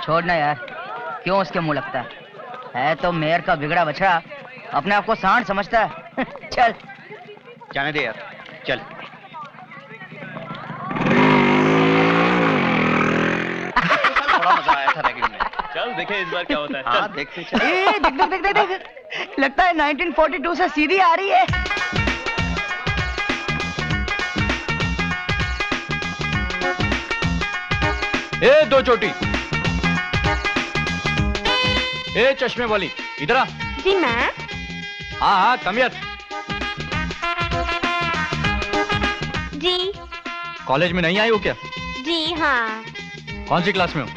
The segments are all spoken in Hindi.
छोड़ना यार, क्यों उसके मुंह लगता है तो मेयर का बिगड़ा बछड़ा, अपने आप को सांड समझता है। चल जाने दे यार, चल। बड़ा मजा आया था रैगिंग में। चल देखें इस बार क्या होता है। हाँ देखते चल। देख लगता है 1942 से सीधी आ रही है। ए दो चोटी, ए चश्मे वाली, इधर आ। जी मैं। हाँ कम हियर। जी। कॉलेज में नहीं आई हो क्या? जी हाँ। कौन सी क्लास में हो?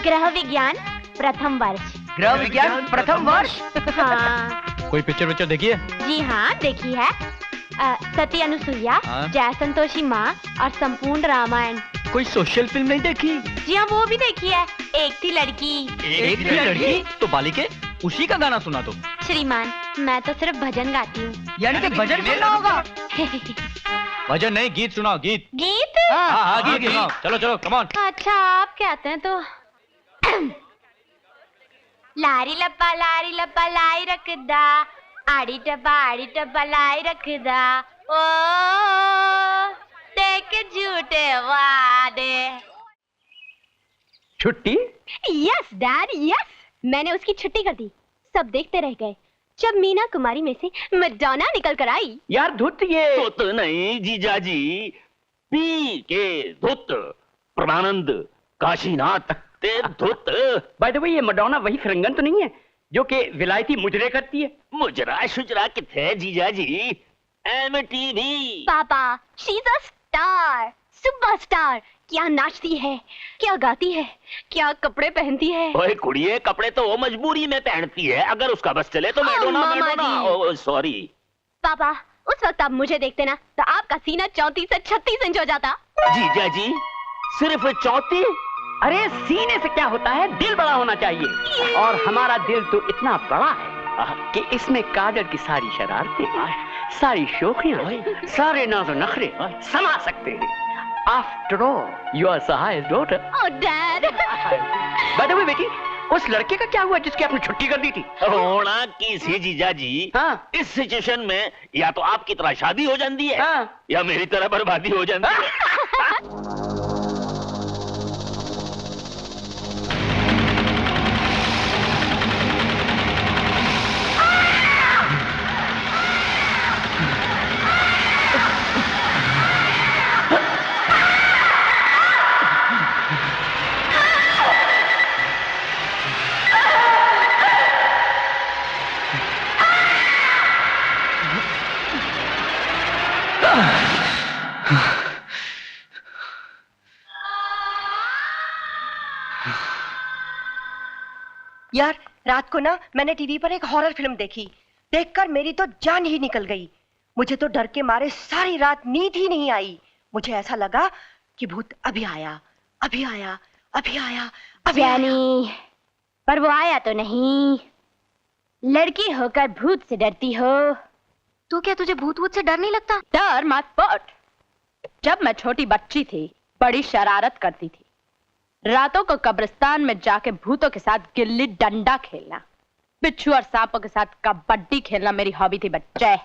गृह विज्ञान प्रथम वर्ष। गृह विज्ञान प्रथम वर्ष? हाँ। कोई पिक्चर देखी है? जी हाँ देखी है। सती अनुसुईया, जय संतोषी माँ और संपूर्ण रामायण। कोई सोशल फिल्म नहीं देखी? जी हाँ वो भी देखी है। एक थी लड़की। एक थी लड़की? तो बालिके उसी का गाना सुना दो। श्रीमान मैं तो सिर्फ भजन गाती हूँ। यानी कि भजन सुनना होगा? भजन नहीं, गीत सुनाओ। गीत? गीत? हाँ गीत सुनाओ। चलो चलो कम ऑन। अच्छा आप कहते हैं तो लारी लप्पा लाई रखदा, आड़ी टप्पा लाई रखदा, ओ देख झूठे वादे। छुट्टी? यस डैड यस, मैंने उसकी छुट्टी कर दी। सब देखते रह गए जब मीना कुमारी में से मैडोना निकल कर आई। यार धुत ये धुत नहीं जीजाजी, पी के धुत, प्रमानंद काशीनाथ ते धुत। बाय द वे ये मैडोना वही फिरंगन तो नहीं है जो कि विलायती मुजरे करती है? मुजरा शुजरा किथे जीजाजी, एमटीवी। पापा she is a star, superstar. क्या नाचती है, क्या गाती है, क्या कपड़े पहनती है। ओए कुड़िए, कपड़े तो वो मजबूरी में पहनती है, अगर उसका बस चले तो मैडोना। सॉरी पापा, उस वक्त आप मुझे देखते ना तो आपका सीना 34 से 36 इंच हो जाता। जीजाजी सिर्फ 34? अरे सीने से क्या होता है, दिल बड़ा होना चाहिए। और हमारा दिल तो इतना बड़ा है कि इसमें काजल की सारी शरारतें, सारी शोखियां, सारे नाज़ो नखरे समा सकते हैं। After all, you are Sahay's daughter. Oh, Dad. By the way, बेटी, उस लड़के का क्या हुआ जिसकी आपने छुट्टी कर दी थी? होना की सी जीजाजी। हाँ? इस सिचुएशन में या तो आपकी तरह शादी हो जाती है, हाँ? या मेरी तरह बर्बादी हो जाती है। यार रात को ना मैंने टीवी पर एक हॉरर फिल्म देखी, देखकर मेरी तो जान ही निकल गई। मुझे तो डर के मारे सारी रात नींद ही नहीं आई। मुझे ऐसा लगा कि भूत अभी आया, अभी आया, अभी आया, अभी आया। पर वो आया तो नहीं। लड़की होकर भूत से डरती हो तो क्या तुझे भूत वूत से डर नहीं लगता? डर मत पट। जब मैं छोटी बच्ची थी बड़ी शरारत करती थी। रातों को कब्रिस्तान में जाके भूतों के साथ गिल्ली डंडा खेलना, बिच्छू और सांपों के साथ कबड्डी खेलना मेरी हॉबी थी बच्चे।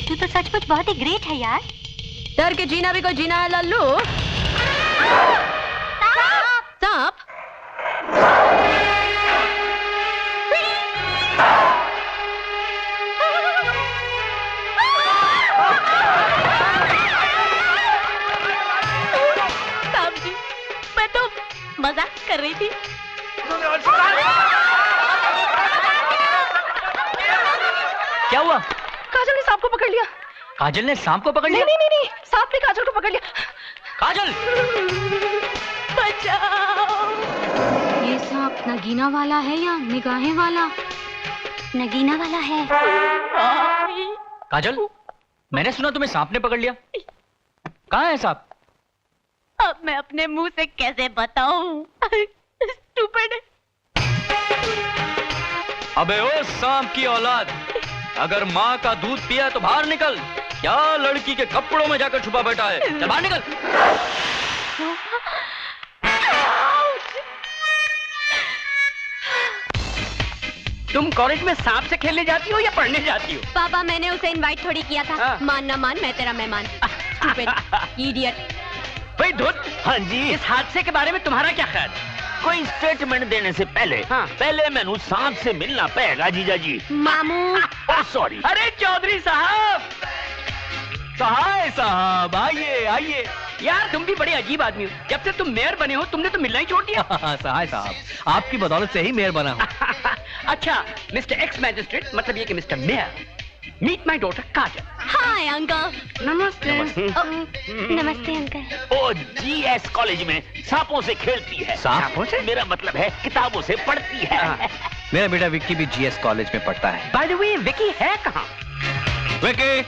तू तो सचमुच बहुत ही ग्रेट है यार। डर के जीना भी कोई जीना है लल्लू। सांप? मजाक कर रही थी। क्या हुआ? काजल ने सांप को पकड़ लिया। काजल ने सांप को पकड़ लिया? नहीं, सांप ने काजल को पकड़ लिया। काजल! बचाओ! ये सांप नगीना वाला है या निगाहें वाला? नगीना वाला है। काजल, मैंने सुना तुम्हें सांप ने पकड़ लिया। कहाँ है साहब? अब मैं अपने मुंह से कैसे बताऊं? Stupid. अबे ओ सांप की औलाद, अगर माँ का दूध पिया तो बाहर निकल। क्या लड़की के कपड़ों में जाकर छुपा बैठा है? चल बाहर निकल। तुम कॉलेज में सांप से खेलने जाती हो या पढ़ने जाती हो? पापा, मैंने उसे इनवाइट थोड़ी किया था। हाँ। मान ना मान, मैं तेरा मेहमान। Stupid. Idiot. भाई धुत, हाँ जी, इस हादसे के बारे में तुम्हारा क्या ख्याल? कोई स्टेटमेंट देने से पहले हाँ। पहले मैनू सांप से मिलना पड़ेगा जीजा जी। मामू। ओ सॉरी। अरे चौधरी साहब, सहाय साहब, आइए आइए। यार तुम भी बड़े अजीब आदमी हो। जब से तुम मेयर बने हो तुमने तो मिलना ही छोड़ दिया। सहाय साहब, आपकी बदौलत से ही मेयर बना हूँ। अच्छा मिस्टर एक्स मैजिस्ट्रेट, मतलब ये कि mister mayor, meet my daughter Kajal. Hi uncle. नमस्ते। नमस्ते अंकल। ओ जीएस कॉलेज में सांपों से खेलती है। सांपों से? मेरा मतलब है किताबों से पढ़ती है। मेरा बेटा विक्की भी जीएस कॉलेज में पढ़ता है। बाय द वे विकी है कहाँ? विक्की,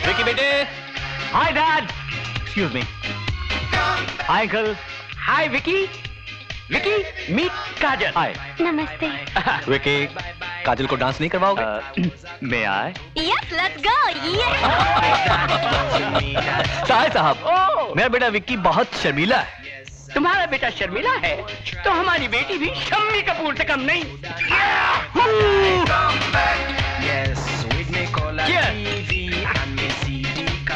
विक्की बेटे। Hi dad. Excuse me. Hi uncle. Hi Vicky. Vicky meet Kajal. Hi नमस्ते। विक्की, काजल को डांस नहीं करवाओगे? मैं आए? Yes, let's go. Yes. सहाय साहब, मेरा बेटा विक्की बहुत शर्मीला है। तुम्हारा बेटा शर्मिला है तो हमारी बेटी भी शम्मी कपूर से कम नहीं।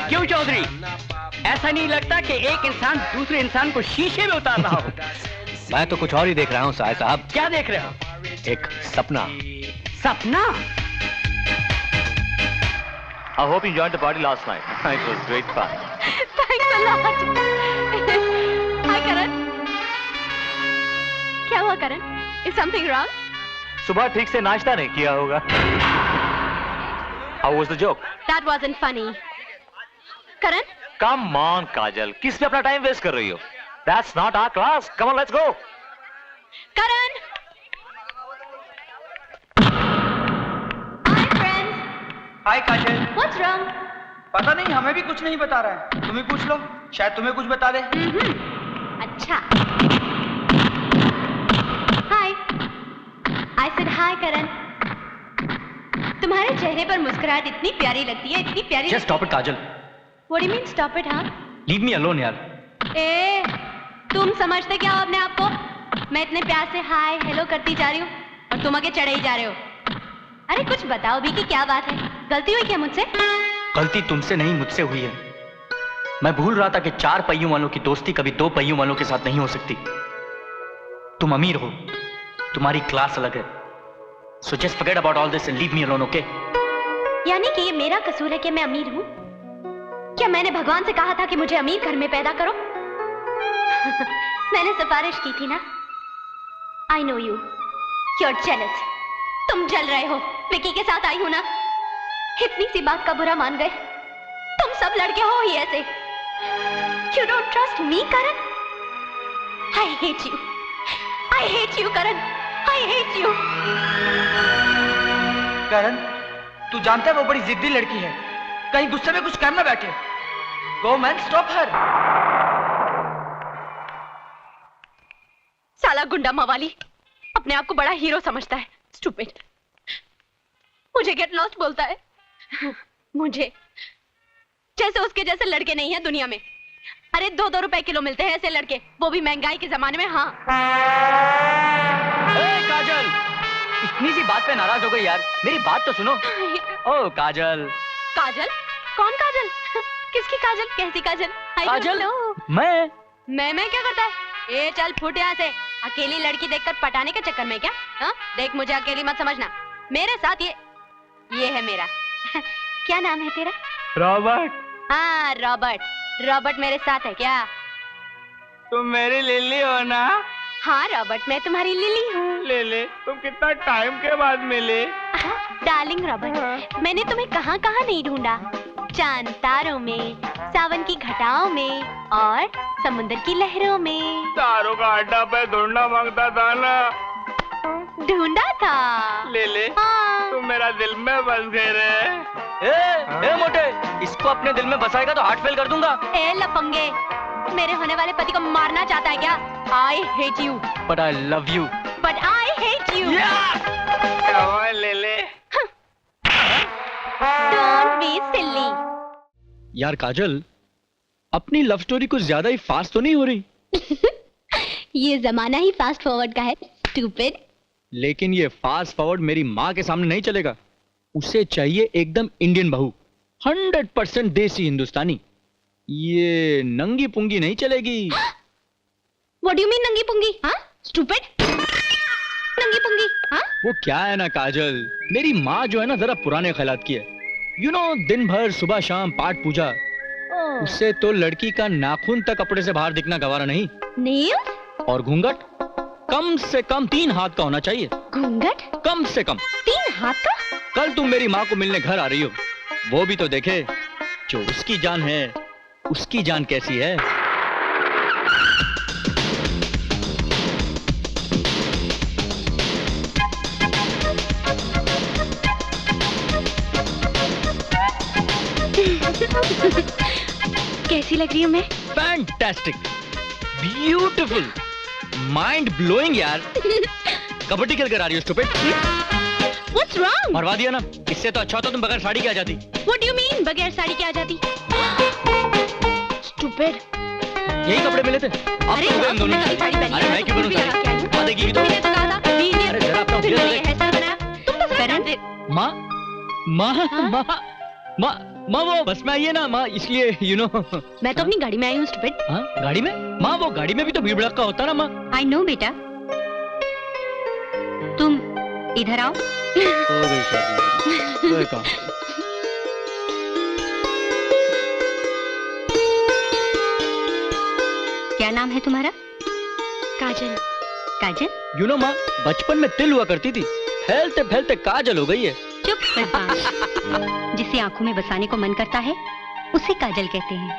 क्यों चौधरी, ऐसा नहीं लगता कि एक इंसान दूसरे इंसान को शीशे में उतार रहा हो? मैं तो कुछ और ही देख रहा हूँ सहाय साहब। क्या देख रहे हो? एक सपना। सपना? I hope you enjoyed the party last night. It was great fun. Thanks a lot. Hi करण। क्या हुआ करण? Is something wrong? सुबह ठीक से नाश्ता नहीं किया होगा। How was the joke? That wasn't funny. Karan? Come on, काजल, किस पे अपना टाइम वेस्ट कर रही हो? That's not our class. Come on, let's go. Karan! Hi friends. Hi Kajal. What's wrong? पता नहीं, हमें भी कुछ नहीं बता रहा है। तुम ही पूछ लो, शायद तुम्हें कुछ बता दे। अच्छा। Hi. I said hi करण। तुम्हारे चेहरे पर मुस्कुराहट इतनी प्यारी लगती है, इतनी प्यारी। Just stop it, Kajal. What do you mean stop it, हाँ? Leave me alone, यार. ए, तुम समझते क्या हो अपने आप को? मैं इतने प्यार से हाय हेलो करती जा रही हूँ और तुम आगे चढ़े ही जा रहे हो। अरे कुछ बताओ भी कि क्या बात है? गलती हुई क्या मुझसे? गलती तुमसे नहीं, मुझसे हुई है। मैं भूल रहा था कि 4 पहियों वालों की दोस्ती कभी 2 पहियों वालों के साथ नहीं हो सकती। तुम अमीर हो, तुम्हारी क्लास अलग है। So just forget about all this and leave me alone, okay? यानी कि ये मेरा कसूर है कि मैं अमीर हूँ? क्या मैंने भगवान से कहा था कि मुझे अमीर घर में पैदा करो? मैंने सिफारिश की थी ना। I know you. You're jealous. तुम जल रहे हो। विकी के साथ आई हूं ना। इतनी सी बात का बुरा मान गए। तुम सब लड़के हो ही ऐसे। You don't trust me, Karan? I hate you. I hate you, Karan. I hate you. करण, तू जानता है वो बड़ी जिद्दी लड़की है। कहीं गुस्से में कुछ कर ना बैठे। Go man, stop her. साला गुंडा मवाली अपने आप को बड़ा हीरो समझता है। स्टूपिड। मुझे गेट लॉस्ट बोलता है। मुझे जैसे उसके जैसे लड़के नहीं है दुनिया में। अरे 2-2 रुपए किलो मिलते हैं ऐसे लड़के, वो भी महंगाई के जमाने में। हाँ काजल, इतनी सी बात पे नाराज हो गई यार, मेरी बात तो सुनो। ओ काजल। काजल? कौन काजल? किसकी काजल? कैसी काजल? काजल? मैं क्या करता है? ए चल फुट यहाँ से। अकेली लड़की देखकर पटाने के चक्कर में क्या? हाँ देख, मुझे अकेली मत समझना। मेरे साथ ये है मेरा। क्या नाम है तेरा? रॉबर्ट। हाँ रॉबर्ट। रॉबर्ट मेरे साथ है क्या? तुम मेरी लिली हो ना? हाँ रॉबर्ट, मैं तुम्हारी लिली हूँ। ले तुम कितना टाइम के बाद मिले। डार्लिंग रॉबर्ट, मैंने तुम्हें कहाँ कहाँ नहीं ढूंढा। चांद तारों में, सावन की घटाओं में और समुद्र की लहरों में। तारों का अड्डा पे ढूंढना मांगता था ना। ढूंढा था। ले हाँ। तुम मेरा दिल में बस गए रे। ए मोटे, इसको अपने दिल में बसाएगा तो हार्ट फेल कर दूंगा। ए लफंगे, मेरे होने वाले पति को मारना चाहता है क्या? I hate you. But I love you. But I hate you. ले ले। Don't be silly. यार काजल, अपनी लव स्टोरी कुछ ज्यादा ही फास्ट तो नहीं हो रही? ये जमाना ही फास्ट फॉरवर्ड का है, स्टूपिड। लेकिन ये फास्ट फॉरवर्ड मेरी माँ के सामने नहीं चलेगा। उसे चाहिए एकदम इंडियन बहू, 100% देसी हिंदुस्तानी। ये नंगी पुंगी नहीं चलेगी। What do you mean नंगी पुंगी? हाँ? Stupid? नंगी पुंगी? हाँ? वो क्या है ना काजल, मेरी माँ जो है ना जरा पुराने ख्यालात की है। यू नो, दिन भर सुबह शाम पाठ पूजा। उससे तो लड़की का नाखून तक कपड़े से बाहर दिखना गवारा नहीं। Nails? और घूंघट कम से कम 3 हाथ का होना चाहिए। घूंघट? कम से कम 3 हाथ का? कल तुम मेरी माँ को मिलने घर आ रही हो, वो भी तो देखे। जो उसकी जान है, उसकी जान कैसी है। कैसी लग रही हूँ मैं? फैंटास्टिक, ब्यूटीफुल, माइंड ब्लोइंग यार। कबड्डी खेल कर आ रही हो स्टूपिड। What's wrong? मरवा दिया ना, इससे तो अच्छा होता तुम बगैर साड़ी के आ जाती। What do you mean बगैर साड़ी के आ जाती? Stupid. यही कपड़े मिले थे। अब अरे तो हम दोनों। तुमने कभी साड़ी पहनी अरे है? मैं क्यों करूं साड़ी? आ देगी तो। तुमने तो कहा था वीडियो। अरे जरा अपना वीडियो देख। ऐसा बनाया। तुम तो करण। माँ माँ वो बस में आई है ना माँ, इसलिए यू नो। मैं तो अपनी गाड़ी में आई हूँ स्टूपिड। हाँ गाड़ी में? माँ वो गाड़ी में भी तो भीड़ भड़का होता ना माँ। आई नो बेटा। तुम इधर आओ। हो गई शादी। वेलकम। क्या नाम है तुम्हारा? काजल। काजल? यू नो माँ, बचपन में तिल हुआ करती थी, फैलते फैलते काजल हो गई है। चुप बदमाश। जिसे आंखों में बसाने को मन करता है उसे काजल कहते हैं।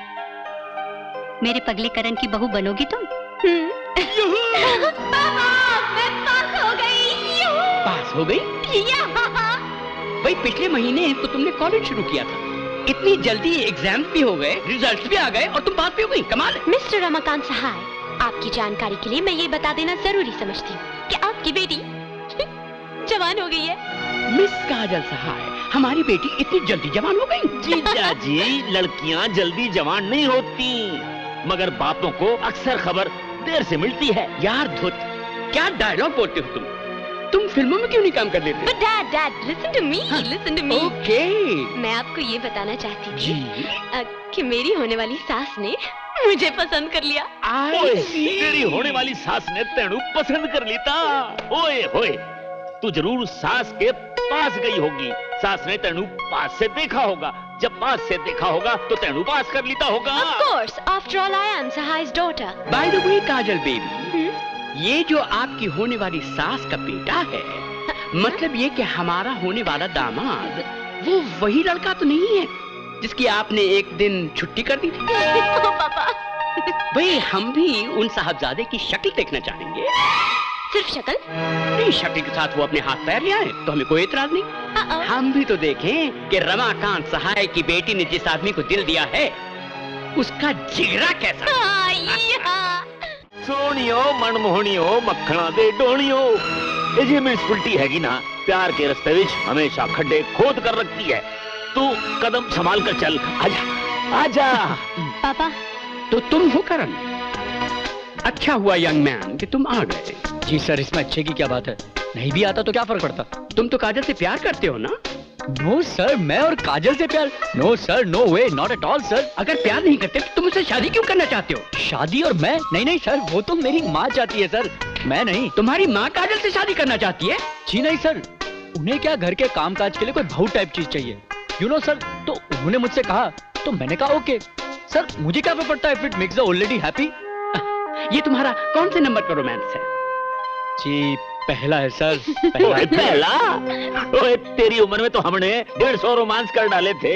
मेरे पगले करण की बहू बनोगी तुम? मैं पास हो गई। पास हो गई? भाई पिछले महीने तो तुमने कॉलेज शुरू किया था, इतनी जल्दी एग्जाम भी हो गए, रिजल्ट्स भी आ गए और तुम पास भी हो गई। कमाल है। मिस्टर रमाकांत सहाय, आपकी जानकारी के लिए मैं ये बता देना जरूरी समझती हूँ कि आपकी बेटी जवान हो गई है। मिस काजल सहाय, हमारी बेटी इतनी जल्दी जवान हो गई? जीजा जी, लड़कियां जल्दी जवान नहीं होती, मगर बापों को अक्सर खबर देर से मिलती है। यार धुत, क्या डायलॉग बोलते हो तुम फिल्मों में क्यों नहीं काम कर लेते? But Dad, listen to me, listen to me. Okay. मैं आपको ये बताना चाहती थी जी? कि मेरी होने वाली सास ने मुझे पसंद कर लिया। ओए, तेरी होने वाली सास ने तेनू पसंद कर लिया। ओए होए, तू जरूर सास के पास गई होगी। सास ने तेनू पास से देखा होगा, जब पास से देखा होगा तो तेनू पास कर लिया होगा। Of course, after all I am Sahai's daughter. By the way, Kajal baby, ये जो आपकी होने वाली सास का बेटा है, मतलब ये कि हमारा होने वाला दामाद, वो वही लड़का तो नहीं है जिसकी आपने एक दिन छुट्टी कर दी थी? पापा। भाई हम भी उन साहबजादे की शक्ल देखना चाहेंगे। सिर्फ शक्ल? नहीं, शक्ल के साथ वो अपने हाथ पैर ले आए तो हमें कोई एतराज नहीं। हम भी तो देखें कि रमाकांत सहाय की बेटी ने जिस आदमी को दिल दिया है उसका जिगरा कैसा। सोनियो मनमोहनियो मक्खना दे डोनियो, ये जी म्यूनिसिपैलिटी हैगी ना, प्यार के रास्ते विच हमेशा खड्डे खोद कर रखती है। तू कदम संभाल कर चल। आजा आजा। पापा। तो तुम हो करण? अच्छा हुआ यंग मैन कि तुम आ गए। जी सर, इसमें अच्छे की क्या बात है? नहीं भी आता तो क्या फर्क पड़ता? तुम तो काजल से प्यार करते हो ना? नो सर, मैं और काजल से प्यार? No sir, no way, not at all sir. अगर प्यार नहीं करते तो तुम उससे शादी क्यों करना चाहते हो? शादी और मैं? नहीं नहीं सर, वो तो मेरी माँ चाहती है सर, मैं नहीं। तुम्हारी माँ काजल से शादी करना चाहती है? जी नहीं सर, उन्हें क्या घर के काम काज के लिए कोई भाऊ टाइप चीज चाहिए, यू नो सर। तो उन्होंने मुझसे कहा तो मैंने कहा ओके सर, मुझे क्या पड़ता है if it makes the old lady happy. ये तुम्हारा कौन से नंबर का रोमांस है? जी पहला है सर। पहला? ओए, तेरी उम्र में तो हमने 150 रोमांस कर डाले थे,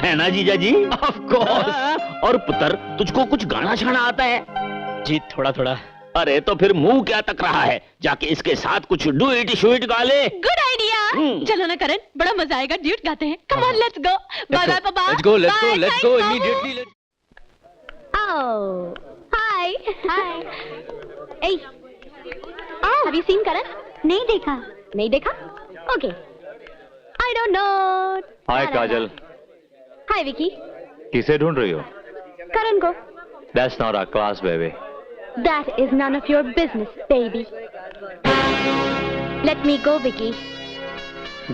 है ना जीजा जी? Of course. और पुत्र, तुझको कुछ गाना छाना आता है? जी थोड़ा थोड़ा। अरे तो फिर मुंह क्या तक रहा है, जाके इसके साथ कुछ डुएट शुएट गा ले। Good idea. चलो ना करण, बड़ा मजा आएगा, ड्यूट गाते हैं। Come on let's go. Bye bye पापा। Let's go immediately. Oh, hi. Hi. Hey. Oh, have you seen Karan? नहीं देखा. नहीं देखा? Okay. I don't know. Hi Kajal. Hi Vicky. किसे ढूंढ रही हो? Karan को. That's not our class, baby. That is none of your business, baby. Let me go, Vicky.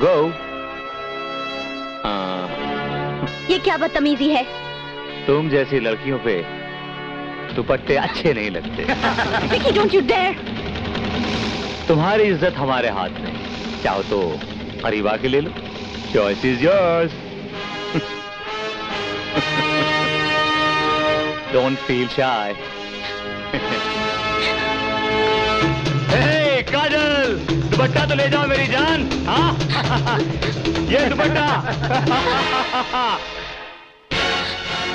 Go. ये क्या बदतमीजी है? तुम जैसी लड़कियों पे दुपट्टे अच्छे नहीं लगते। Vicky, don't you dare! तुम्हारी इज्जत हमारे हाथ में, चाहो तो करीब आके ले लो। Choice is yours. Don't feel shy. Hey, काजल, दुपट्टा तो ले जाओ मेरी जान। हाँ, ये दुपट्टा।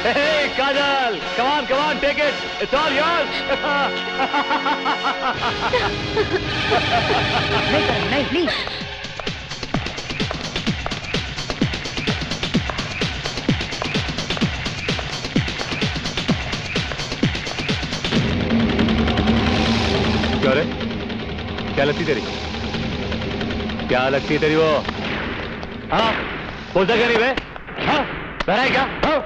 Hey, Kajal, come on, take it. It's all yours. नहीं प्लीज। क्या रे? क्या लगती तेरी? क्या लगती तेरी वो? हाँ, बोलता क्या नहीं बे? हाँ, बहरा है क्या? हाँ?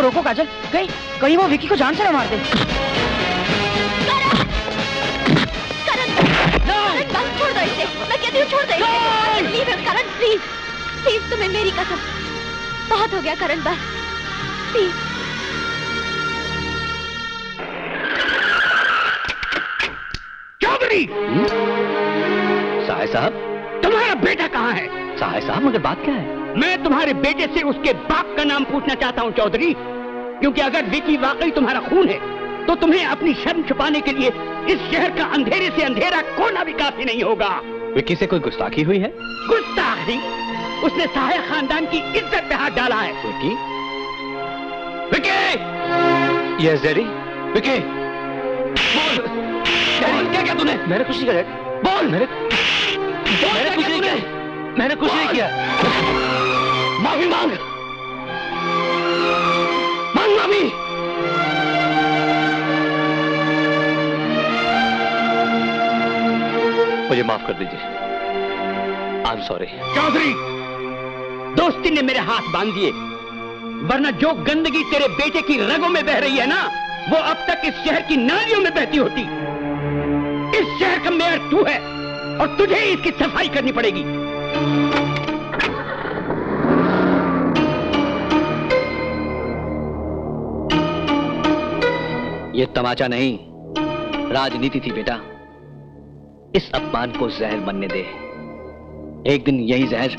रोको काजल, कहीं वो विकी को जान से न मार दे। करण, बस छोड़ दो इसे। मैं कहती हूँ छोड़ दो इसे। Leave him Karan, please. Please तुम्हें मेरी कसम। बहुत हो गया करण, बस प्लीज। चौधरी! साहे साहब, तुम्हारा बेटा कहाँ है? साहे साहब, मगर बात क्या है? मैं तुम्हारे बेटे से उसके बाप का नाम पूछना चाहता हूँ चौधरी, क्योंकि अगर विकी वाकई तुम्हारा खून है तो तुम्हें अपनी शर्म छुपाने के लिए इस शहर का अंधेरे से अंधेरा कोना भी काफी नहीं होगा। विकी से कोई गुस्ताखी हुई है? गुस्ताखी? उसने साहे खानदान की इज्जत पे हाथ डाला है। विकी? विकी! Yes daddy. विकी! बोल! क्या क्या तूने? मैंने कुछ नहीं किया। बोल! मैंने कुछ नहीं किया। मैंने कुछ नहीं किया। माफी मांग! मांग माफी! मुझे माफ कर दीजिए। I am sorry. चौधरी, दोस्ती ने मेरे हाथ बांध दिए, वरना जो गंदगी तेरे बेटे की रगों में बह रही है ना, वो अब तक इस शहर की नालियों में बहती होती। इस शहर का मेयर तू है और तुझे ही इसकी सफाई करनी पड़ेगी। ये तमाचा नहीं, राजनीति थी बेटा। इस अपमान को जहर बनने दे। एक दिन यही जहर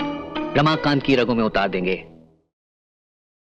रमाकांत की रगों में उतार देंगे।